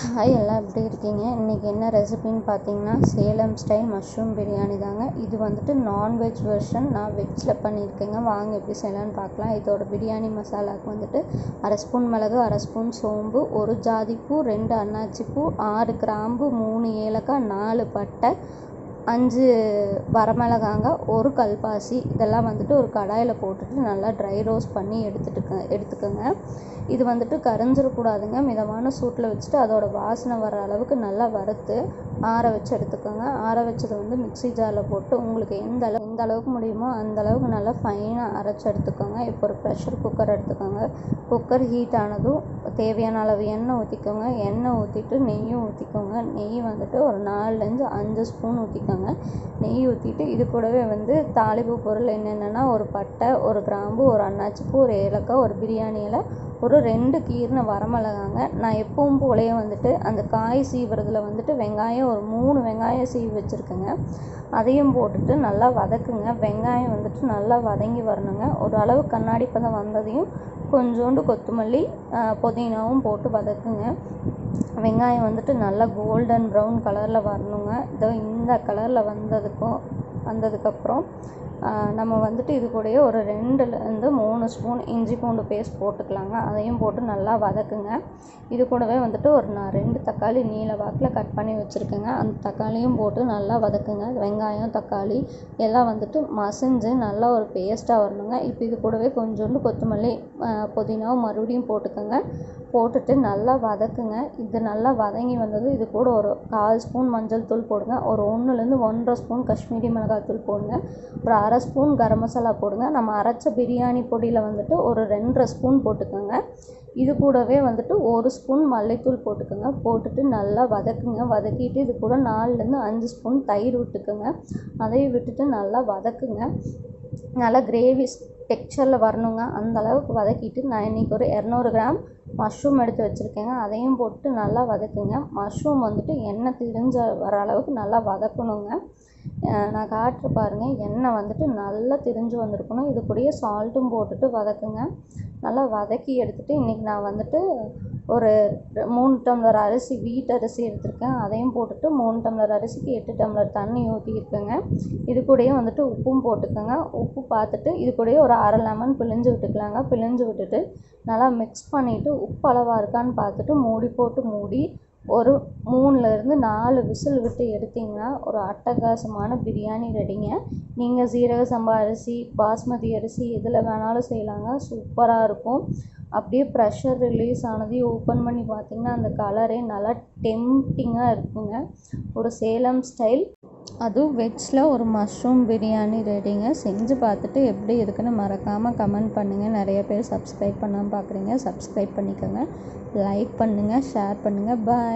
Hi, எல்லாம் எப்படி இருக்கீங்க? இன்றைக்கி என்ன ரெசிபின்னு பார்த்தீங்கன்னா சேலம் ஸ்டைல் மஷ்ரூம் பிரியாணி தாங்க. இது வந்துட்டு நான்வெஜ் வெர்ஷன். நான் வெஜ்ஜில் பண்ணியிருக்கேங்க. வாங்க எப்படி செய்யலான்னு பார்க்கலாம். இதோட பிரியாணி மசாலாவுக்கு வந்துட்டு 1/2 ஸ்பூன் மிளகு, 1/2 ஸ்பூன் சோம்பு, 1 ஜாதிப்பூ, 2 அன்னாச்சிப்பூ, 6 கிராம்பு, 3 ஏலக்காய், 4 பட்டை, 5 வரமிளகாங்க, 1 கல்பாசி. இதெல்லாம் வந்துட்டு ஒரு கடாயில் போட்டுட்டு நல்லா ட்ரை ரோஸ்ட் பண்ணி எடுத்துக்கோங்க. இது வந்துட்டு கரைஞ்சிடக்கூடாதுங்க. மிதமான சூட்டில் வச்சுட்டு அதோட வாசனை வர அளவுக்கு நல்லா வறுத்து ஆற வச்சு எடுத்துக்கோங்க. ஆற வச்சதை வந்து மிக்ஸி ஜாரில் போட்டு உங்களுக்கு எந்த அளவுக்கு முடியுமோ அந்த அளவுக்கு நல்லா ஃபைனாக அரைச்சி எடுத்துக்கோங்க. இப்போ ஒரு ப்ரெஷர் குக்கர் எடுத்துக்கோங்க. குக்கர் ஹீட் ஆனதும் தேவையான அளவு எண்ணெய் ஊற்றிக்கோங்க. எண்ணெய் ஊற்றிட்டு நெய்யும் ஊற்றிக்கோங்க. நெய் வந்துட்டு ஒரு 4-5 5 ஸ்பூன் ஊற்றிக்கோங்க. நெய் ஊற்றிட்டு இது கூடவே வந்து தாளிப்பு பொருள் என்னென்னா ஒரு பட்டை, ஒரு கிராம்பு, ஒரு அன்னாச்சிப்பூ, ஒரு ஏலக்காய், ஒரு பிரியாணி இலை, ஒரு 2 கீறின வரமிளகாங்க. நான் எப்பவும் போலயே வந்துட்டு அந்த காய் சீவுறதுல வந்துட்டு வெங்காயம் ஒரு 3 வெங்காயம் சீவி வச்சுருக்கேங்க. அதையும் போட்டுட்டு நல்லா வதக்குங்க. வெங்காயம் வந்துட்டு நல்லா வதங்கி வரணுங்க. ஒரு அளவு கண்ணாடி பதம் வந்ததையும் கொஞ்சோண்டு கொத்தமல்லி, புதினாவும் போட்டு வதக்குங்க. வெங்காயம் வந்துட்டு நல்லா கோல்டன் ப்ரௌன் கலரில் வரணுங்க. இதோ இந்த கலரில் வந்ததுக்கப்புறம் நம்ம வந்துட்டு இது கூடயே ஒரு 2-3 ஸ்பூன் இஞ்சி பூண்டு பேஸ்ட் போட்டுக்கலாங்க. அதையும் போட்டு நல்லா வதக்குங்க. இது கூடவே வந்துட்டு நான் 2 தக்காளி நீல வாக்கில் கட் பண்ணி வச்சுருக்கேங்க. அந்த தக்காளியும் போட்டு நல்லா வதக்குங்க. வெங்காயம், தக்காளி எல்லாம் வந்துட்டு மசிஞ்சு நல்லா ஒரு பேஸ்ட்டாக வரணுங்க. இப்போ இது கூடவே கொஞ்சோண்டு கொத்தமல்லி, புதினாவும் மறுபடியும் போட்டுக்கோங்க. போட்டுட்டு நல்லா வதக்குங்க. இது நல்லா வதங்கி வந்தது இது கூட ஒரு 1/4 ஸ்பூன் மஞ்சள் தூள் போடுங்க. ஒரு 1-1 1/2 ஸ்பூன் காஷ்மீரி மிளகாய் தூள் போடுங்க. ஒரு 1/2 ஸ்பூன் கரம் மசாலா போடுங்க. நம்ம அரைச்ச பிரியாணி பொடியில் வந்துட்டு ஒரு 2-1/2 ஸ்பூன் போட்டுக்கோங்க. இது கூடவே வந்துட்டு 1 ஸ்பூன் மல்லித்தூள் போட்டுக்கோங்க. போட்டுட்டு நல்லா வதக்குங்க. வதக்கிட்டு இது கூட 4-5 ஸ்பூன் தயிர் விட்டுக்கோங்க. அதையும் விட்டுட்டு நல்லா வதக்குங்க. நல்லா கிரேவி டெக்ஸ்சரில் வரணுங்க. அந்த அளவுக்கு வதக்கிட்டு நான் இன்றைக்கி ஒரு 200 கிராம் மஷ்ரூம் எடுத்து வச்சுருக்கேங்க. அதையும் போட்டு நல்லா வதக்குங்க. மஷ்ரூம் வந்துட்டு எண்ணெய் திரிஞ்ச வர அளவுக்கு நல்லா வதக்கணுங்க. நான் காட்டுற பாருங்கள், எண்ணெய் வந்துட்டு நல்லா திரிஞ்சு வந்திருக்கணும். இது கூடயே சால்ட்டும் போட்டுட்டு வதக்குங்க. நல்லா வதக்கி எடுத்துகிட்டு இன்றைக்கி நான் வந்துட்டு ஒரு 3 டம்ளர் அரிசி, வீட்டு அரிசி எடுத்திருக்கேன். அதையும் போட்டுட்டு 3 டம்ளர் அரிசிக்கு 8 டம்ளர் தண்ணி ஊற்றிருக்கேங்க. இது கூடயே வந்துட்டு உப்பும் போட்டுக்கோங்க. உப்பு பார்த்துட்டு இது கூடயே ஒரு 1/2 லெமன் பிழிஞ்சு விட்டுக்கலாங்க. பிழிஞ்சு விட்டுட்டு நல்லா மிக்ஸ் பண்ணிவிட்டு உப்பு அளவாக இருக்கான்னு பார்த்துட்டு மூடி ஒரு 3-4 விசில் விட்டு எடுத்திங்கன்னா ஒரு அட்டகாசமான பிரியாணி ரெடிங்க. நீங்கள் சீரக சம்பா அரிசி, பாஸ்மதி அரிசி எதில் வேணாலும் செய்யலாங்க. சூப்பராக இருக்கும். அப்படியே ப்ரெஷர் ரிலீஸ் ஆனதையும் ஓப்பன் பண்ணி பார்த்திங்கன்னா அந்த கலரே நல்லா டெம்ப்டிங்காக இருக்குங்க. ஒரு சேலம் ஸ்டைல், அதுவும் வெஜ்ஜில் ஒரு மஷ்ரூம் பிரியாணி ரெடிங்க. செஞ்சு பார்த்துட்டு எப்படி இருக்குன்னு மறக்காமல் கமெண்ட் பண்ணுங்கள். நிறைய பேர் சப்ஸ்கிரைப் பண்ணாமல் பார்க்குறீங்க. சப்ஸ்கிரைப் பண்ணிக்கோங்க. லைக் பண்ணுங்கள், ஷேர் பண்ணுங்கள். பாய்.